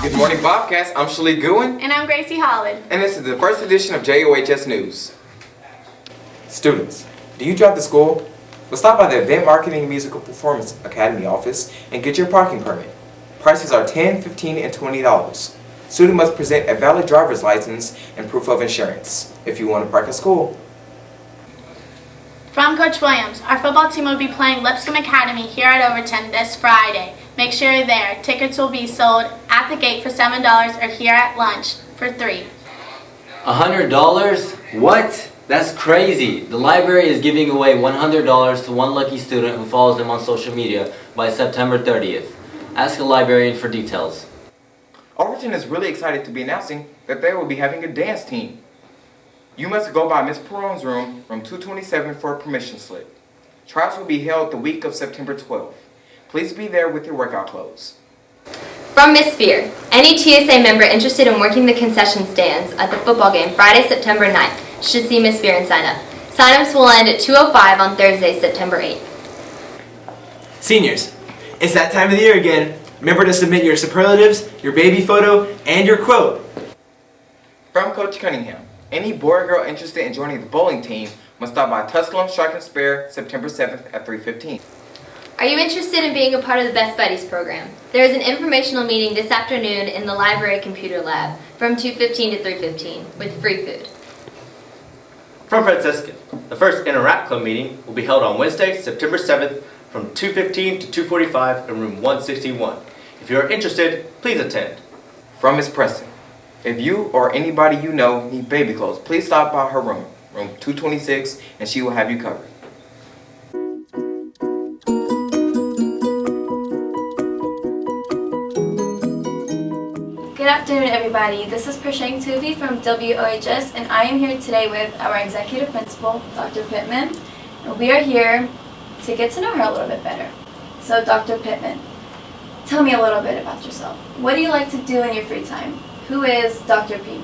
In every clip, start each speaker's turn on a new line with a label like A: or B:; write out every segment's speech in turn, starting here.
A: Good morning, Bobcats. I'm Shalik Goodwin.
B: And I'm Gracie Holland.
A: And this is the first edition of JOHS News. Students, do you drive to school? Well, stop by the Event Marketing and Musical Performance Academy office and get your parking permit. Prices are $10, $15, and $20. Student must present a valid driver's license and proof of insurance if you want to park at school.
B: From Coach Williams, our football team will be playing Lipscomb Academy here at Overton this Friday. Make sure you're there. Tickets will be sold at the gate for $7 or here at lunch for $3.
C: $100? What? That's crazy. The library is giving away $100 to one lucky student who follows them on social media by September 30th. Ask a librarian for details.
A: Overton is really excited to be announcing that they will be having a dance team. You must go by Ms. Peron's room 227 for a permission slip. Trials will be held the week of September 12th. Please be there with your workout clothes.
D: From Miss Spear, any TSA member interested in working the concession stands at the football game Friday, September 9th should see Miss Spear and sign up. Sign-ups will end at 2:05 on Thursday, September 8th.
E: Seniors, it's that time of the year again. Remember to submit your superlatives, your baby photo, and your quote.
A: From Coach Cunningham, any boy or girl interested in joining the bowling team must stop by Tusculum Strike and Spare September 7th at 3:15.
D: Are you interested in being a part of the Best Buddies program? There is an informational meeting this afternoon in the library computer lab from 2:15 to 3:15 with free food.
F: From Franciscan, the first Interact Club meeting will be held on Wednesday, September 7th from 2:15 to 2:45 in room 161. If you are interested, please attend.
A: From Ms. Preston, if you or anybody you know need baby clothes, please stop by her room 226, and she will have you covered.
G: Good afternoon, everybody. This is Prashant Tuvi from WOHS, and I am here today with our executive principal, Dr. Pittman. And we are here to get to know her a little bit better. So, Dr. Pittman, tell me a little bit about yourself. What do you like to do in your free time? Who is Dr. P?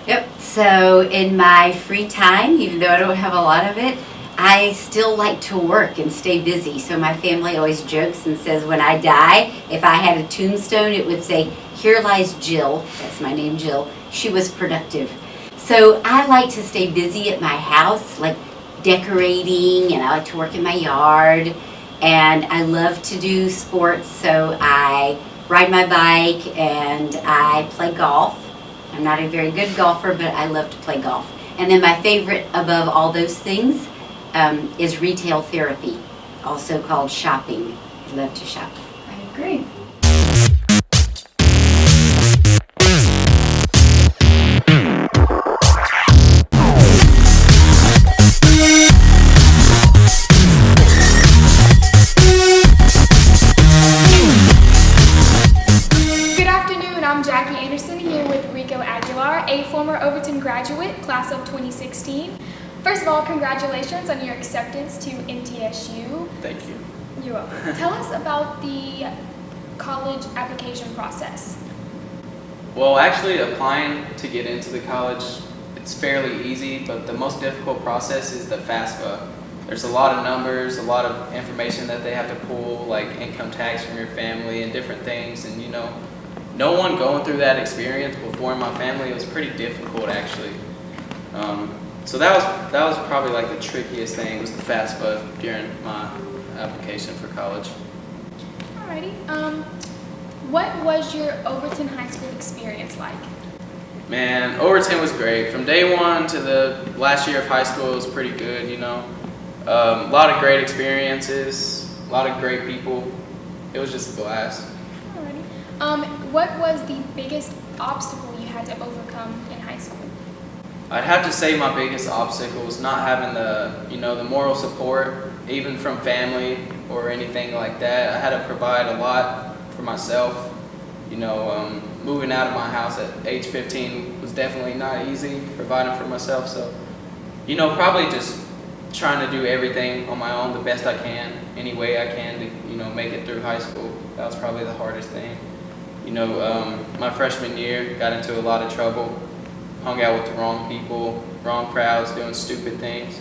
H: Yep, so in my free time, even though I don't have a lot of it, I still like to work and stay busy. So my family always jokes and says when I die, if I had a tombstone, it would say, "Here lies Jill," that's my name, Jill, "she was productive." So I like to stay busy at my house, like decorating, and I like to work in my yard, and I love to do sports, so I ride my bike and I play golf. I'm not a very good golfer, but I love to play golf. And then my favorite above all those things is retail therapy, also called shopping. I love to shop.
G: I agree.
I: A former Overton graduate, class of 2016. First of all, congratulations on your acceptance to NTSU.
F: Thank you.
I: You're welcome. Tell us about the college application process.
J: Well, actually applying to get into the college, it's fairly easy, but the most difficult process is the FAFSA. There's a lot of numbers, a lot of information that they have to pull, like income tax from your family and different things, and you know, no one going through that experience before in my family. It was pretty difficult, actually. So that was probably like the trickiest thing, was the FAFSA during my application for college.
I: Alrighty. What was your Overton High School experience like?
J: Man, Overton was great. From day one to the last year of high school, it was pretty good, you know. A lot of great experiences, a lot of great people. It was just a blast.
I: What was the biggest obstacle you had to overcome in high school?
J: I'd have to say my biggest obstacle was not having the moral support, even from family or anything like that. I had to provide a lot for myself. You know, moving out of my house at age 15 was definitely not easy, providing for myself. So, you know, probably just trying to do everything on my own the best I can, any way I can to, you know, make it through high school. That was probably the hardest thing. You know, my freshman year, got into a lot of trouble, hung out with the wrong people, wrong crowds, doing stupid things.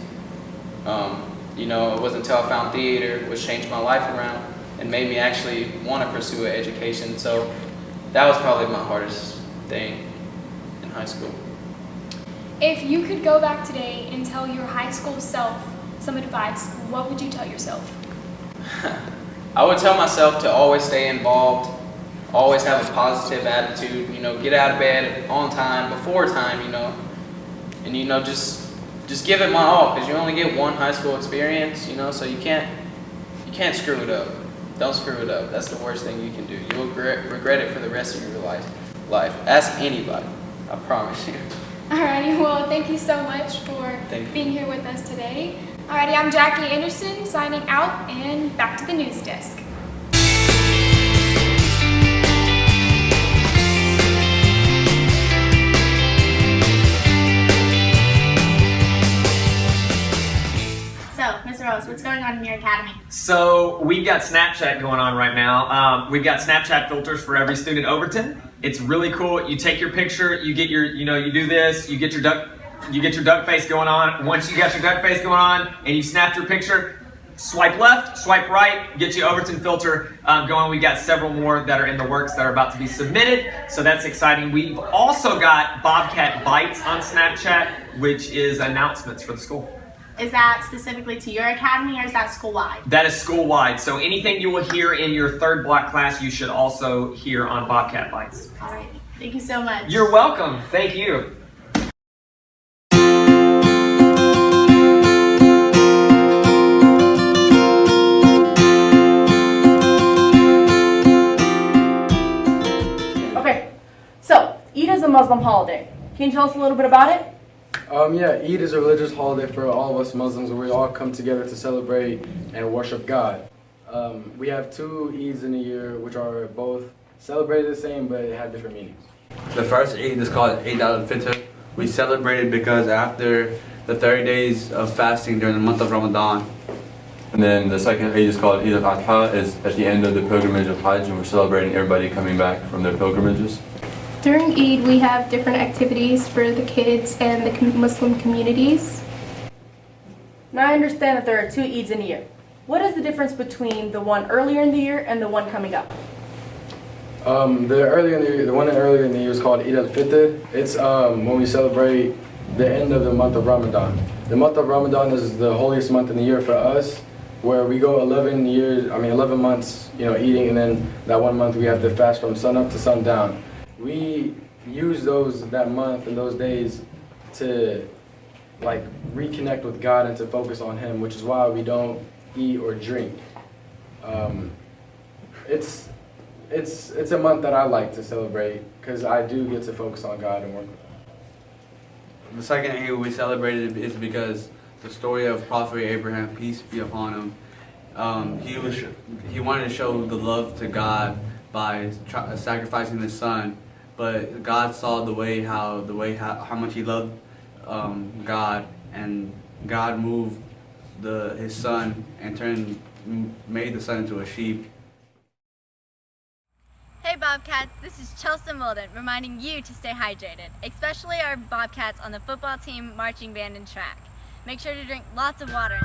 J: You know, it wasn't until I found theater, which changed my life around and made me actually want to pursue an education. So that was probably my hardest thing in high school.
I: If you could go back today and tell your high school self some advice, what would you tell yourself?
J: I would tell myself to always stay involved, always have a positive attitude, you know, get out of bed on time, before time, you know, and, you know, just give it my all, because you only get one high school experience, you know, so you can't screw it up. Don't screw it up. That's the worst thing you can do. You'll regret it for the rest of your life. Ask anybody. I promise you.
I: Alrighty, well, thank you so much for being here with us today. Alrighty, I'm Jackie Anderson signing out, and back to the news desk.
B: What's going on in your academy?
K: So we've got Snapchat going on right now. We've got Snapchat filters for every student at Overton. It's really cool. You take your picture, you get your, you do this, you get your duck face going on. Once you got your duck face going on and you snapped your picture, swipe left, swipe right, get your Overton filter going. We got several more that are in the works that are about to be submitted, so that's exciting. We've also got Bobcat Bites on Snapchat, which is announcements for the school.
B: Is that specifically to your academy, or is that school-wide?
K: That is school-wide. So anything you will hear in your third block class, you should also hear on Bobcat Bites.
B: All right. Thank you so much.
K: You're welcome. Thank you.
L: Okay, so Eid is a Muslim holiday. Can you tell us a little bit about it?
M: Yeah, Eid is a religious holiday for all of us Muslims where we all come together to celebrate and worship God. We have two Eids in a year which are both celebrated the same but have different meanings.
N: The first Eid is called Eid al-Fitr. We celebrate it because after the 30 days of fasting during the month of Ramadan.
O: And then the second Eid is called Eid al-Adha, is at the end of the pilgrimage of Hajj, and we're celebrating everybody coming back from their pilgrimages.
P: During Eid, we have different activities for the kids and the Muslim communities.
L: Now I understand that there are two Eids in a year. What is the difference between the one earlier in the year and the one coming up?
M: The one earlier in the year is called Eid al-Fitr. It's when we celebrate the end of the month of Ramadan. The month of Ramadan is the holiest month in the year for us, where we go 11 months, eating, and then that 1 month we have to fast from sun up to sundown. We use that month and those days to reconnect with God and to focus on Him, which is why we don't eat or drink. It's a month that I like to celebrate because I do get to focus on God and work with Him.
N: The second Eid we celebrated is because the story of Prophet Abraham, peace be upon him. He wanted to show the love to God by sacrificing his son. But God saw how much he loved God, and God moved his son and made the son into a sheep.
D: Hey Bobcats, this is Chelsea Molden reminding you to stay hydrated, especially our Bobcats on the football team, marching band, and track. Make sure to drink lots of water.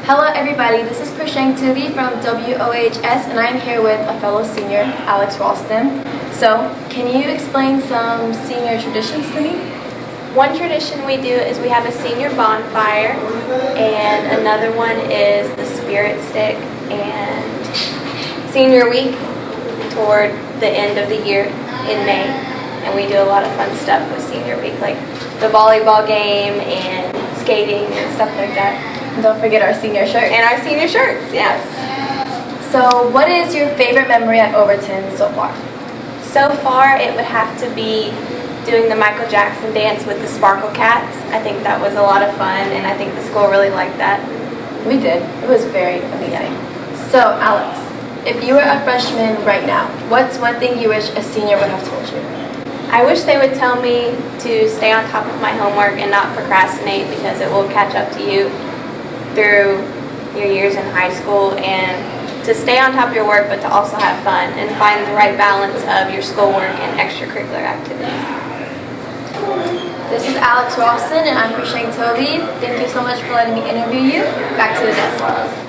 G: Hello everybody, this is Prashang Tuvi from WOHS, and I'm here with a fellow senior, Alex Ralston. So, can you explain some senior traditions to me?
Q: One tradition we do is we have a senior bonfire, and another one is the spirit stick, and senior week toward the end of the year in May, and we do a lot of fun stuff with senior week, like the volleyball game and skating and stuff like that.
G: And don't forget our senior shirts.
Q: And our senior shirts, yes.
G: So what is your favorite memory at Overton so far?
Q: So far it would have to be doing the Michael Jackson dance with the Sparkle Cats. I think that was a lot of fun, and I think the school really liked that.
G: We did. It was very amazing. Yeah. So Alex, if you were a freshman right now, what's one thing you wish a senior would have told you?
Q: I wish they would tell me to stay on top of my homework and not procrastinate, because it will catch up to you through your years in high school, and to stay on top of your work, but to also have fun and find the right balance of your schoolwork and extracurricular activities.
G: This is Alex Rawson, and I'm Prashant Toby. Thank you so much for letting me interview you. Back to the desk.